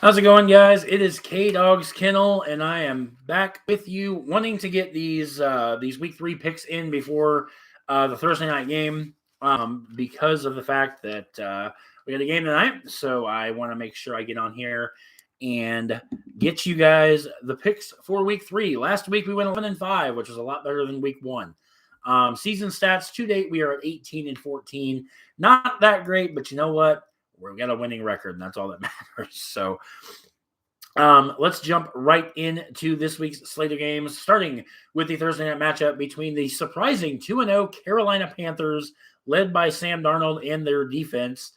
How's it going, guys? It is K Dog's Kennel, and I am back with you, wanting to get these week 3 picks in before the Thursday night game, because of the fact that we got a game tonight. So I want to make sure I get on here and get you guys the picks for week 3. Last week we went 11-5, which was a lot better than week 1. Season stats to date, we are at 18-14. Not that great, but you know what? We've got a winning record, and that's all that matters. So let's jump right into this week's slate of games, starting with the Thursday night matchup between the surprising 2-0 Carolina Panthers, led by Sam Darnold and their defense,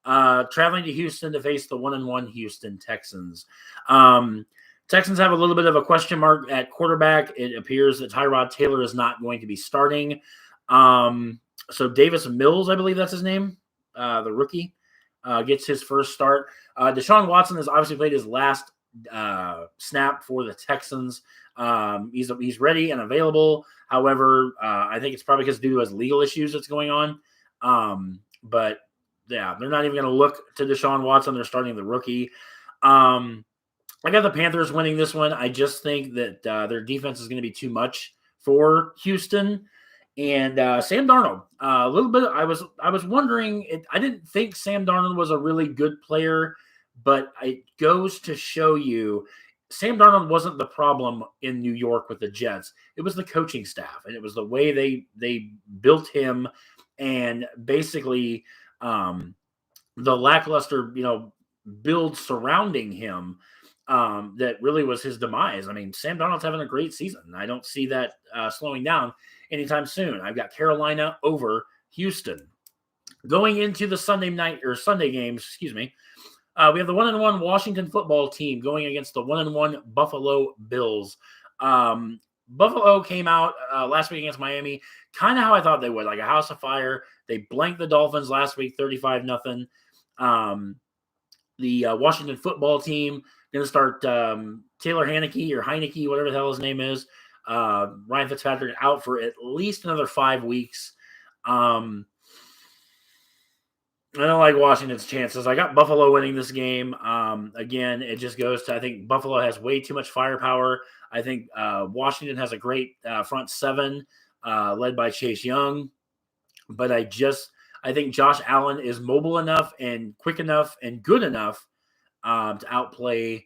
traveling to Houston to face the 1-1 Houston Texans. Texans have a little bit of a question mark at quarterback. It appears that Tyrod Taylor is not going to be starting. So Davis Mills, I believe that's his name, the rookie, gets his first start. Deshaun Watson has obviously played his last snap for the Texans. He's ready and available. However, I think it's probably because due to his legal issues that's going on. But yeah, they're not even going to look to Deshaun Watson. They're starting the rookie. I got the Panthers winning this one. I just think that their defense is going to be too much for Houston. And Sam Darnold, a little bit. I was wondering. I didn't think Sam Darnold was a really good player, but it goes to show you, Sam Darnold wasn't the problem in New York with the Jets. It was the coaching staff, and it was the way they built him, and basically the lackluster build surrounding him. That really was his demise. I mean, Sam Darnold's having a great season. I don't see that slowing down anytime soon. I've got Carolina over Houston. Going into the Sunday games, we have the 1-1 Washington football team going against the 1-1 Buffalo Bills. Buffalo came out last week against Miami, kind of how I thought they would, like a house of fire. They blanked the Dolphins last week, 35-0. The Washington football team going to start Taylor Heineke, whatever the hell his name is. Ryan Fitzpatrick out for at least another 5 weeks. I don't like Washington's chances. I got Buffalo winning this game. Again, it just goes to, I think Buffalo has way too much firepower. I think Washington has a great front seven led by Chase Young. But I think Josh Allen is mobile enough and quick enough and good enough to outplay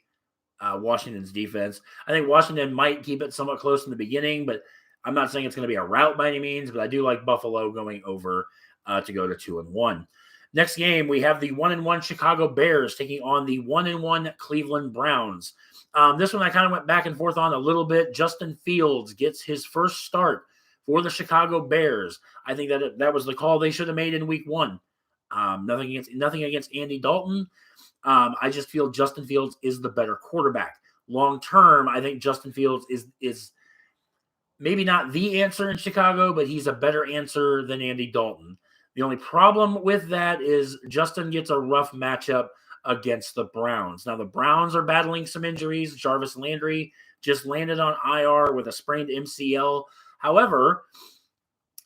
Washington's defense. I think Washington might keep it somewhat close in the beginning, but I'm not saying it's going to be a rout by any means, but I do like Buffalo going over to go to 2-1. Next game, we have the 1-1 Chicago Bears taking on the 1-1 Cleveland Browns. This one I kind of went back and forth on a little bit. Justin Fields gets his first start for the Chicago Bears. I think that was the call they should have made in week 1. Nothing against Andy Dalton. I just feel Justin Fields is the better quarterback. Long term, I think Justin Fields is maybe not the answer in Chicago, but he's a better answer than Andy Dalton. The only problem with that is Justin gets a rough matchup against the Browns. Now, the Browns are battling some injuries. Jarvis Landry just landed on IR with a sprained MCL. However,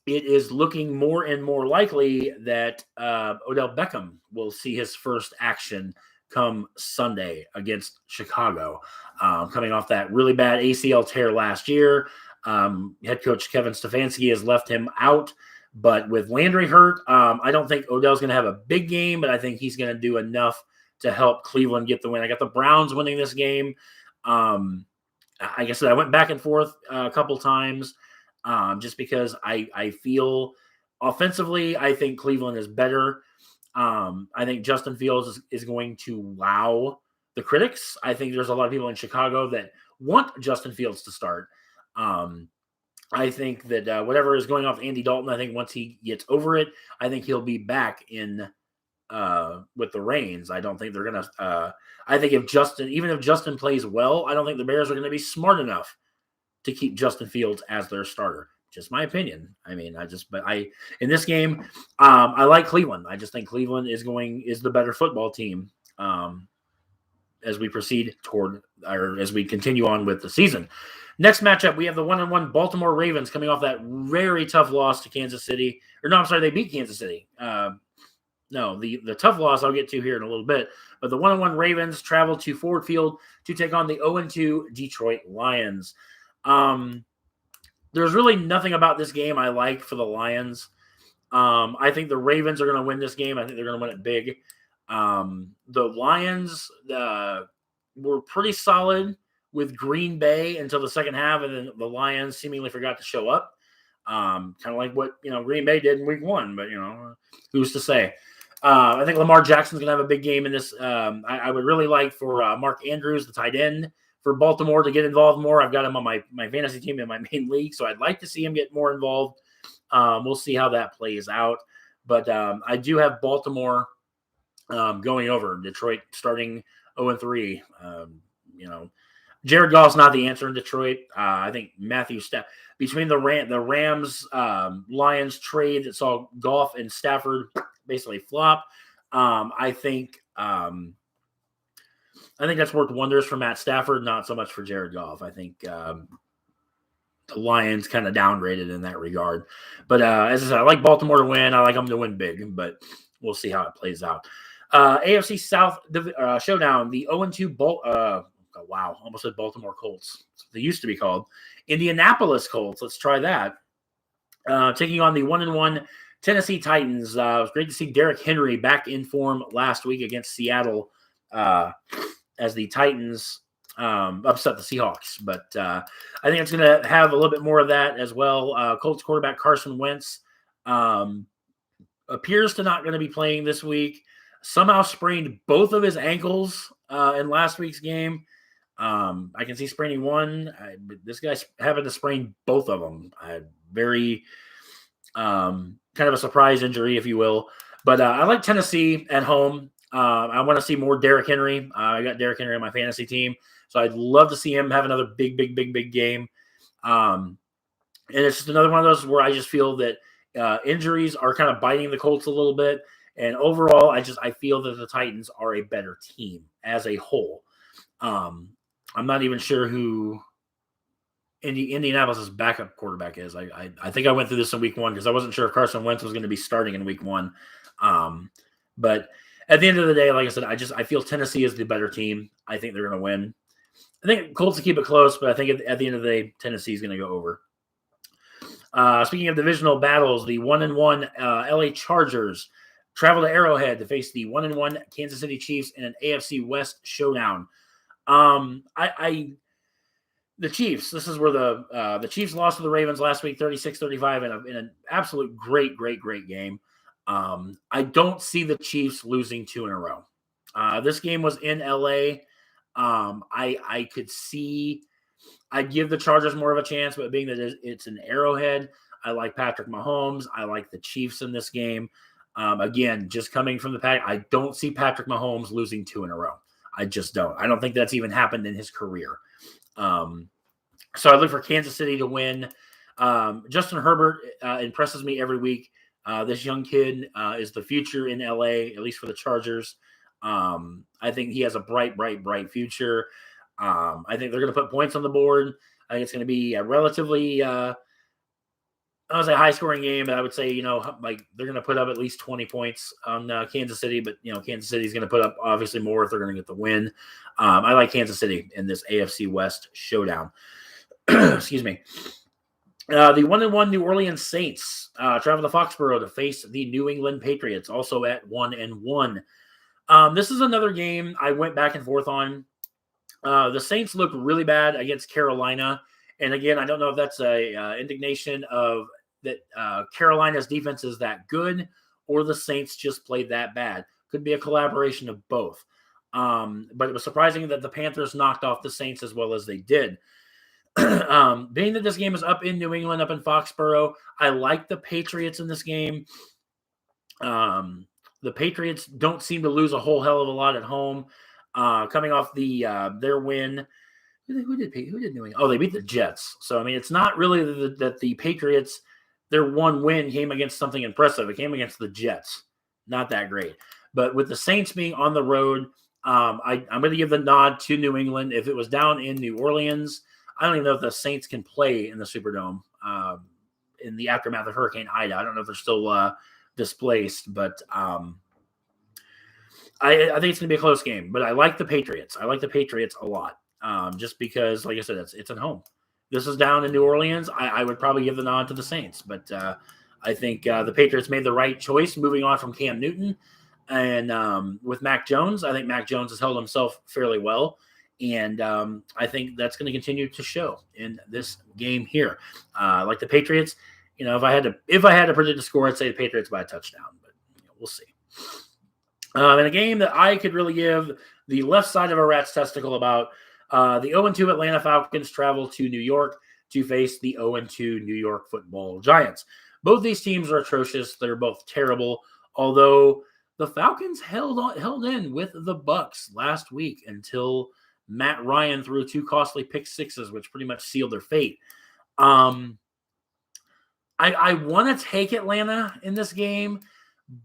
it is looking more and more likely that Odell Beckham will see his first action come Sunday against Chicago, coming off that really bad ACL tear last year. Head coach Kevin Stefanski has left him out, but with Landry hurt, I don't think Odell's going to have a big game, but I think he's going to do enough to help Cleveland get the win. I got the Browns winning this game. Like I said, I went back and forth a couple times. Just because I feel offensively, I think Cleveland is better. I think Justin Fields is going to wow the critics. I think there's a lot of people in Chicago that want Justin Fields to start. I think that whatever is going off Andy Dalton, I think once he gets over it, I think he'll be back in with the reins. I don't think they're going to I think even if Justin plays well, I don't think the Bears are going to be smart enough to keep Justin Fields as their starter. Just my opinion. I mean, in this game, I like Cleveland. I just think Cleveland is the better football team as we proceed as we continue on with the season. Next matchup, we have the 1-1 Baltimore Ravens coming off that very tough loss to Kansas City. They beat Kansas City. No, the tough loss I'll get to here in a little bit. But the 1-1 Ravens travel to Ford Field to take on the 0-2 Detroit Lions. There's really nothing about this game I like for the Lions. I think the Ravens are going to win this game. I think they're going to win it big. The Lions were pretty solid with Green Bay until the second half, and then the Lions seemingly forgot to show up. Kind of like what Green Bay did in Week 1, but who's to say? I think Lamar Jackson's going to have a big game in this. I would really like for Mark Andrews, the tight end for Baltimore, to get involved more. I've got him on my fantasy team in my main league, so I'd like to see him get more involved. We'll see how that plays out. But I do have Baltimore going over Detroit, starting 0-3. Jared Goff's not the answer in Detroit. I think Matthew between the Rams Lions trade that saw Goff and Stafford basically flop. I think that's worked wonders for Matt Stafford, not so much for Jared Goff. I think the Lions kind of downgraded in that regard. But as I said, I like Baltimore to win. I like them to win big, but we'll see how it plays out. AFC South showdown, the 0-2 almost said Baltimore Colts. They used to be called Indianapolis Colts. Let's try that. Taking on the 1-1 Tennessee Titans. It was great to see Derrick Henry back in form last week against Seattle as the Titans upset the Seahawks. But I think it's going to have a little bit more of that as well. Colts quarterback Carson Wentz appears to not going to be playing this week. Somehow sprained both of his ankles in last week's game. I can see spraining one. This guy's having to sprain both of them. Very kind of a surprise injury, if you will. But I like Tennessee at home. I want to see more Derrick Henry. I got Derrick Henry on my fantasy team, so I'd love to see him have another big game. And it's just another one of those where I just feel that injuries are kind of biting the Colts a little bit. And overall, I feel that the Titans are a better team as a whole. I'm not even sure who Indianapolis' backup quarterback is. I think I went through this in Week 1 because I wasn't sure if Carson Wentz was going to be starting in Week 1. But at the end of the day, like I said, I feel Tennessee is the better team. I think they're going to win. I think Colts will keep it close, but I think at the end of the day, Tennessee is going to go over. Speaking of divisional battles, the 1-1 LA Chargers travel to Arrowhead to face the 1-1 Kansas City Chiefs in an AFC West showdown. The Chiefs, this is where the Chiefs lost to the Ravens last week, 36-35 in an absolute great game. I don't see the Chiefs losing 2 in a row. This game was in LA. I could see I'd give the Chargers more of a chance, but being that it's an Arrowhead, I like Patrick Mahomes. I like the Chiefs in this game. Again, just coming from the pack, I don't see Patrick Mahomes losing 2 in a row. I just don't. I don't think that's even happened in his career. So I look for Kansas City to win. Justin Herbert impresses me every week. This young kid is the future in LA, at least for the Chargers. I think he has a bright future. I think they're going to put points on the board. I think it's going to be a relatively I was a high-scoring game, but I would say, they're going to put up at least 20 points on Kansas City, but, Kansas City is going to put up obviously more if they're going to get the win. I like Kansas City in this AFC West showdown. Excuse me. The 1-1 New Orleans Saints travel to Foxborough to face the New England Patriots, also at 1-1. This is another game I went back and forth on. The Saints look really bad against Carolina. And again, I don't know if that's a indignation of that Carolina's defense is that good or the Saints just played that bad. Could be a collaboration of both. But it was surprising that the Panthers knocked off the Saints as well as they did. Being that this game is up in New England, up in Foxborough, I like the Patriots in this game. The Patriots don't seem to lose a whole hell of a lot at home. Coming off their win. Who did New England? Oh, they beat the Jets. So, I mean, it's not really that the Patriots, their one win came against something impressive. It came against the Jets. Not that great. But with the Saints being on the road, I'm going to give the nod to New England. If it was down in New Orleans, I don't even know if the Saints can play in the Superdome in the aftermath of Hurricane Ida. I don't know if they're still displaced, but I think it's going to be a close game, but I like the Patriots. I like the Patriots a lot, just because, like I said, it's at home. This is down in New Orleans. I would probably give the nod to the Saints, but I think the Patriots made the right choice moving on from Cam Newton. And with Mac Jones, I think Mac Jones has held himself fairly well. And I think that's going to continue to show in this game here. Like the Patriots, if I had to predict a score, I'd say the Patriots by a touchdown, but we'll see. In a game that I could really give the left side of a rat's testicle about, the 0-2 Atlanta Falcons travel to New York to face the 0-2 New York Football Giants. Both these teams are atrocious. They're both terrible, although the Falcons held in with the Bucs last week until Matt Ryan threw 2 costly pick sixes, which pretty much sealed their fate. I want to take Atlanta in this game,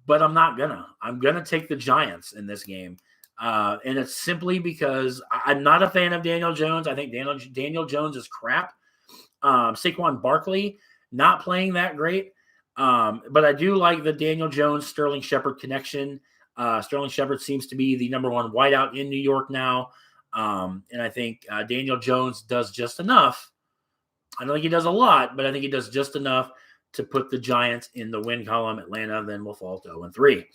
but I'm not gonna. I'm gonna take the Giants in this game, and it's simply because I'm not a fan of Daniel Jones. I think Daniel Jones is crap. Saquon Barkley not playing that great, but I do like the Daniel Jones Sterling Shepard connection. Sterling Shepard seems to be the number one wideout in New York now, and I think Daniel Jones does just enough. I don't think he does a lot, but I think he does just enough to put the Giants in the win column. Atlanta then will fall to 0-3.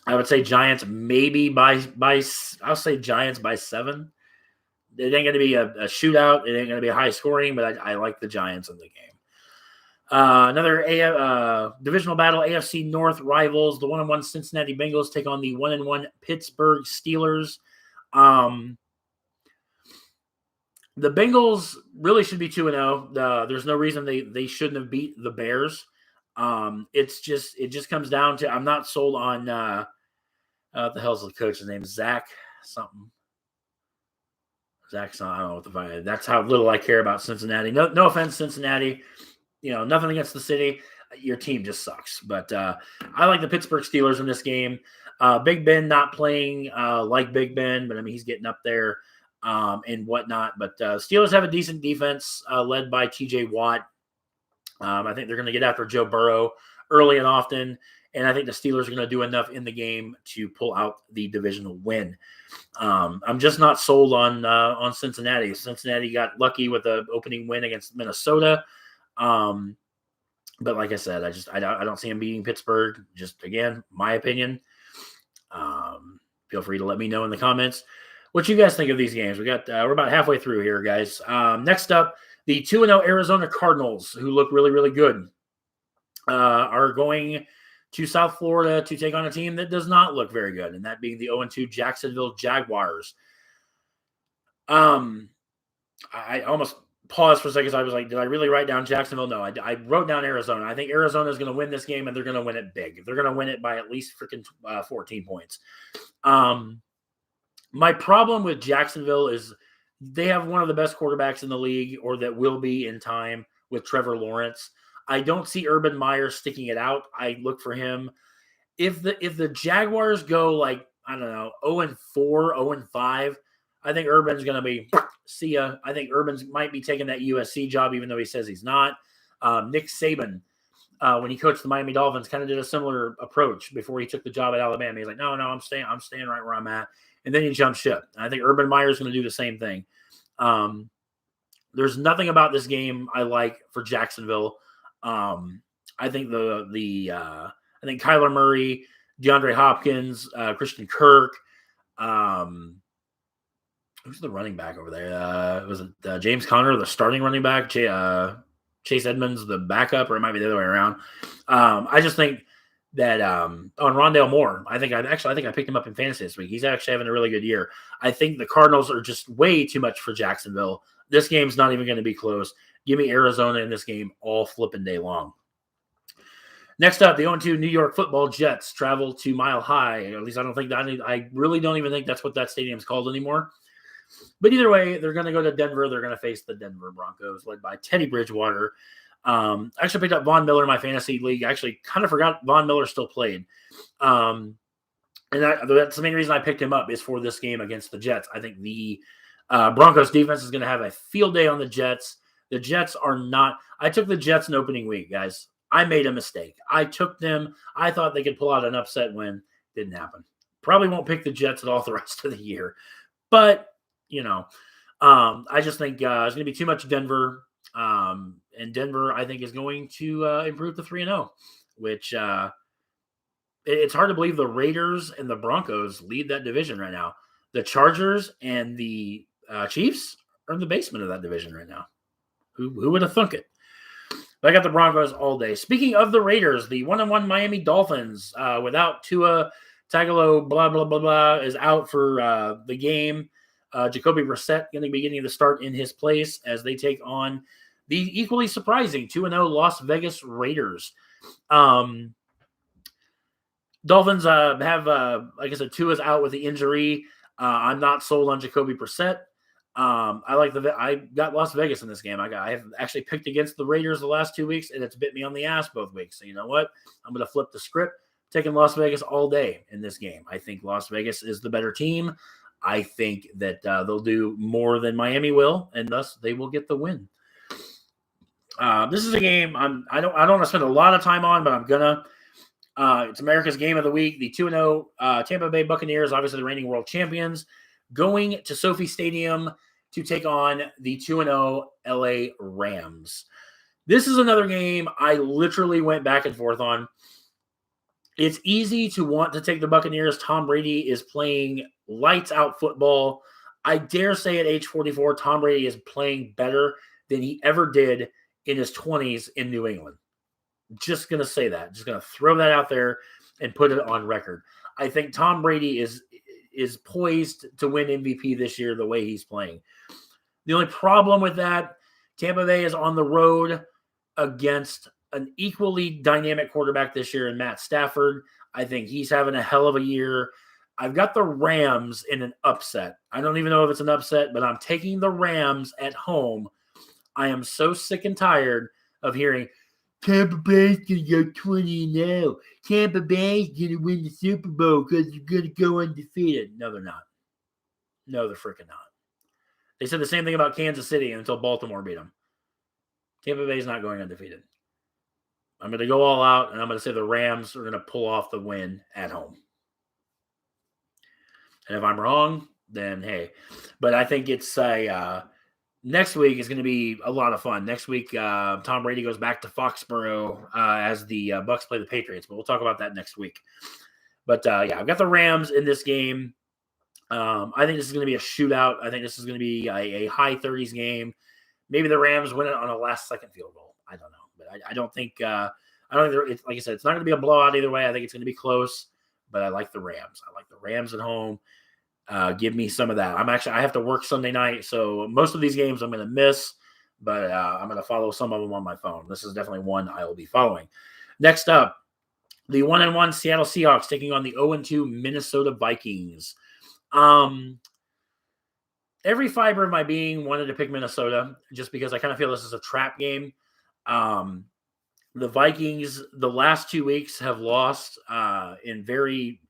I would say Giants maybe by I'll say Giants by 7. It ain't going to be a shootout. It ain't going to be a high scoring, but I like the Giants in the game. Another divisional battle, AFC North rivals. The 1-1 Cincinnati Bengals take on the 1-1 Pittsburgh Steelers. The Bengals really should be 2-0. There's no reason they shouldn't have beat the Bears. It just comes down to I'm not sold on what the hell's the coach's name? Zach something. Zach something. I don't know what the fuck. That's how little I care about Cincinnati. No offense, Cincinnati. Nothing against the city. Your team just sucks. But I like the Pittsburgh Steelers in this game. Big Ben not playing like Big Ben, but I mean he's getting up there. And whatnot. But Steelers have a decent defense led by TJ Watt. I think they're going to get after Joe Burrow early and often. And I think the Steelers are going to do enough in the game to pull out the divisional win. I'm just not sold on Cincinnati. Cincinnati got lucky with the opening win against Minnesota. But like I said, I don't see them beating Pittsburgh. Just, again, my opinion. Feel free to let me know in the comments what you guys think of these games. We're about halfway through here, guys. Next up, the 2-0 Arizona Cardinals, who look really, really good, are going to South Florida to take on a team that does not look very good, and that being the 0-2 Jacksonville Jaguars. I almost paused for a second. I was like, did I really write down Jacksonville? No, I wrote down Arizona. I think Arizona is going to win this game, and they're going to win it big. They're going to win it by at least freaking 14 points. My problem with Jacksonville is they have one of the best quarterbacks in the league, or that will be in time, with Trevor Lawrence. I don't see Urban Meyer sticking it out. I look for him. If the Jaguars go like, I don't know, 0-4, 0-5, I think Urban's going to be, see ya. I think Urban's might be taking that USC job, even though he says he's not. Nick Saban, when he coached the Miami Dolphins, kind of did a similar approach before he took the job at Alabama. He's like, no, I'm staying right where I'm at. And then he jumped ship. And I think Urban Meyer is going to do the same thing. There's nothing about this game I like for Jacksonville. I think I think Kyler Murray, DeAndre Hopkins, Christian Kirk. Who's the running back over there? Was it James Conner, the starting running back? Chase Edmonds, the backup, or it might be the other way around. I just think that on Rondale Moore, I think I picked him up in fantasy this week. He's actually having a really good year. I think the Cardinals are just way too much for Jacksonville. This game's not even going to be close. Give me Arizona in this game all flipping day long. Next up, the 0-2 New York Football Jets travel to Mile High. At least I really don't even think that's what that stadium's called anymore. But either way, they're going to go to Denver. They're going to face the Denver Broncos, led by Teddy Bridgewater. I actually picked up Von Miller in my fantasy league. I actually kind of forgot Von Miller still played. And that's the main reason I picked him up, is for this game against the Jets. I think the Broncos defense is going to have a field day on the Jets. The Jets are not – I took the Jets in opening week, guys. I made a mistake. I took them. I thought they could pull out an upset win. Didn't happen. Probably won't pick the Jets at all the rest of the year. But, I just think it's going to be too much Denver. And Denver, I think, is going to improve to 3-0, which it's hard to believe the Raiders and the Broncos lead that division right now. The Chargers and the Chiefs are in the basement of that division right now. Who would have thunk it? But I got the Broncos all day. Speaking of the Raiders, the 1-1 Miami Dolphins without Tua Tagovailoa, blah, blah, blah, blah, is out for the game. Jacoby Brissett going to be getting the start in his place as they take on the equally surprising 2-0 Las Vegas Raiders. Dolphins have, like I said, Tua's out with the injury. I'm not sold on Jacoby Brissett. I got Las Vegas in this game. I have actually picked against the Raiders the last 2 weeks, and it's bit me on the ass both weeks. So you know what? I'm going to flip the script, taking Las Vegas all day in this game. I think Las Vegas is the better team. I think that they'll do more than Miami will, and thus they will get the win. This is a game I don't want to spend a lot of time on, but I'm gonna. It's America's Game of the Week. The 2-0 Tampa Bay Buccaneers, obviously the reigning world champions, going to SoFi Stadium to take on the 2-0 LA Rams. This is another game I literally went back and forth on. It's easy to want to take the Buccaneers. Tom Brady is playing lights out football. I dare say at age 44, Tom Brady is playing better than he ever did in his 20s in New England. Just going to say that. Just going to throw that out there and put it on record. I think Tom Brady is poised to win MVP this year the way he's playing. The only problem with that, Tampa Bay is on the road against an equally dynamic quarterback this year in Matt Stafford. I think he's having a hell of a year. I've got the Rams in an upset. I don't even know if it's an upset, but I'm taking the Rams at home. I am so sick and tired of hearing Tampa Bay's going to go 20-0. Tampa Bay's going to win the Super Bowl because they're going to go undefeated. No, they're not. No, they're freaking not. They said the same thing about Kansas City until Baltimore beat them. Tampa Bay's not going undefeated. I'm going to go all out, and I'm going to say the Rams are going to pull off the win at home. And if I'm wrong, then hey. But I think it's next week is going to be a lot of fun. Next week, Tom Brady goes back to Foxborough as the Bucs play the Patriots. But we'll talk about that next week. But, I've got the Rams in this game. I think this is going to be a shootout. I think this is going to be a high 30s game. Maybe the Rams win it on a last-second field goal. I don't know. But I don't think it's, like I said, it's not going to be a blowout either way. I think it's going to be close. But I like the Rams. I like the Rams at home. Give me some of that. I have to work Sunday night, so most of these games I'm going to miss, but I'm going to follow some of them on my phone. This is definitely one I will be following. Next up, the 1-1 Seattle Seahawks taking on the 0-2 Minnesota Vikings. Every fiber of my being wanted to pick Minnesota just because I kind of feel this is a trap game. The Vikings, the last 2 weeks have lost in very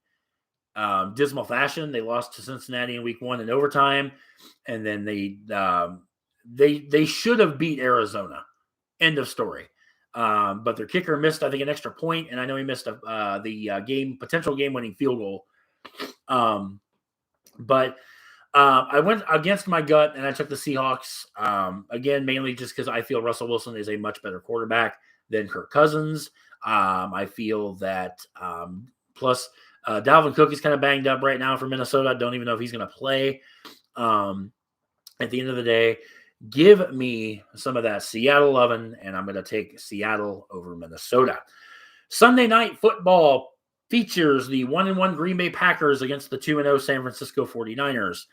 dismal fashion. They lost to Cincinnati in week 1 in overtime, and then they should have beat Arizona. End of story. But their kicker missed, I think, an extra point, and I know he missed the potential game-winning field goal. But I went against my gut, and I took the Seahawks again, mainly just because I feel Russell Wilson is a much better quarterback than Kirk Cousins. I feel that plus. Dalvin Cook is kind of banged up right now for Minnesota. I don't even know if he's going to play. At the end of the day, give me some of that Seattle loving, and I'm going to take Seattle over Minnesota. Sunday Night Football features the 1-1 Green Bay Packers against the 2-0 San Francisco 49ers.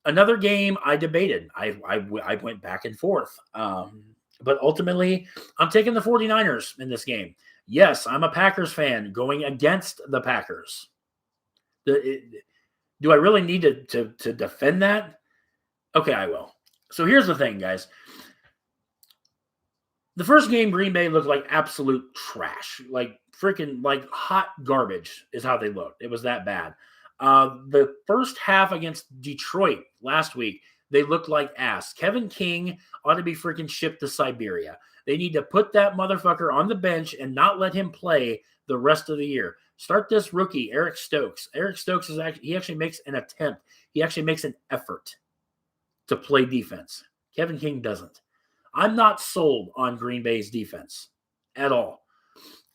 Another game I debated. I went back and forth. But ultimately, I'm taking the 49ers in this game. Yes, I'm a Packers fan going against the Packers. Do I really need to defend that? Okay, I will. So here's the thing, guys. The first game, Green Bay looked like absolute trash. Like freaking hot garbage is how they looked. It was that bad. The first half against Detroit last week, they looked like ass. Kevin King ought to be freaking shipped to Siberia. They need to put that motherfucker on the bench and not let him play the rest of the year. Start this rookie, Eric Stokes. Eric Stokes he actually makes an attempt. He actually makes an effort to play defense. Kevin King doesn't. I'm not sold on Green Bay's defense at all.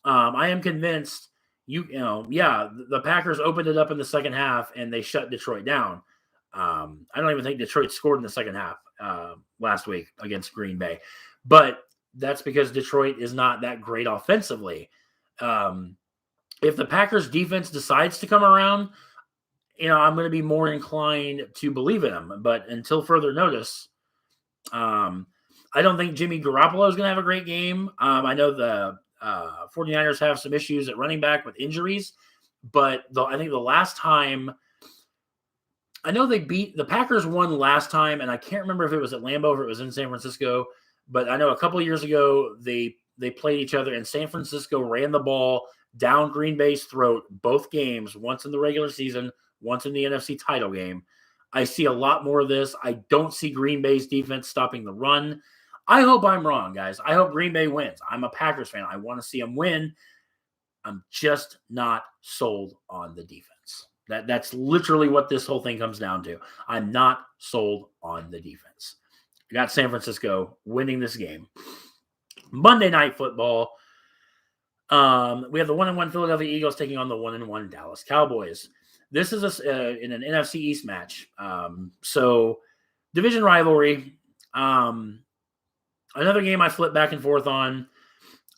I am convinced the Packers opened it up in the second half and they shut Detroit down. I don't even think Detroit scored in the second half last week against Green Bay. But that's because Detroit is not that great offensively. If the Packers defense decides to come around, I'm going to be more inclined to believe in them. But until further notice, I don't think Jimmy Garoppolo is going to have a great game. I know the 49ers have some issues at running back with injuries, but I think the last time, I know the Packers won last time, and I can't remember if it was at Lambeau or if it was in San Francisco, but I know a couple of years ago they played each other, and San Francisco ran the ball down Green Bay's throat both games, once in the regular season, once in the NFC title game. I see a lot more of this. I don't see Green Bay's defense stopping the run. I hope I'm wrong, guys. I hope Green Bay wins. I'm a Packers fan. I want to see them win. I'm just not sold on the defense. That's literally what this whole thing comes down to. I'm not sold on the defense. I got San Francisco winning this game. Monday Night Football. We have the 1-1 Philadelphia Eagles taking on the 1-1 Dallas Cowboys. This is in an NFC East match. So division rivalry. Another game I flip back and forth on.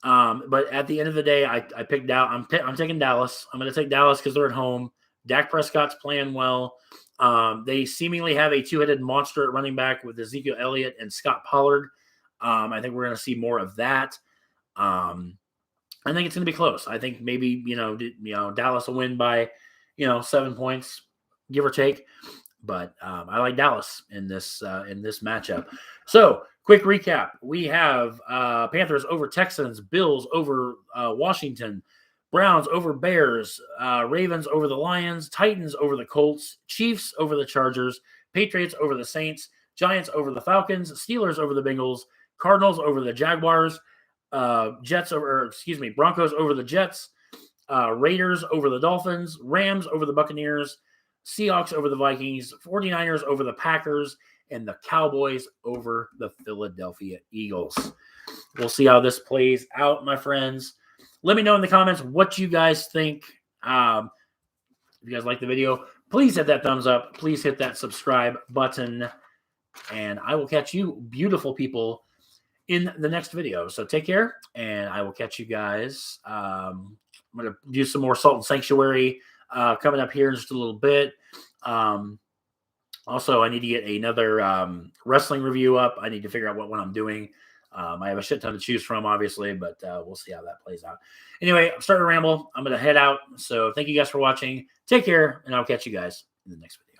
But at the end of the day, I picked out. I'm taking Dallas. I'm going to take Dallas because they're at home. Dak Prescott's playing well. They seemingly have a two-headed monster at running back with Ezekiel Elliott and Scott Pollard. I think we're going to see more of that. I think it's going to be close. I think maybe Dallas will win by 7 points, give or take. But I like Dallas in this matchup. So quick recap: we have Panthers over Texans, Bills over Washington, Browns over Bears, Ravens over the Lions, Titans over the Colts, Chiefs over the Chargers, Patriots over the Saints, Giants over the Falcons, Steelers over the Bengals, Cardinals over the Jaguars, Broncos over the Jets, Raiders over the Dolphins, Rams over the Buccaneers, Seahawks over the Vikings, 49ers over the Packers, and the Cowboys over the Philadelphia Eagles. We'll see how this plays out, my friends. Let me know in the comments what you guys think. If you guys like the video, please hit that thumbs up. Please hit that subscribe button. And I will catch you, beautiful people, in the next video. So take care, and I will catch you guys. I'm going to do some more Salt and Sanctuary coming up here in just a little bit. Also, I need to get another wrestling review up. I need to figure out what one I'm doing. I have a shit ton to choose from, obviously, but we'll see how that plays out. Anyway, I'm starting to ramble. I'm going to head out. So thank you guys for watching. Take care, and I'll catch you guys in the next video.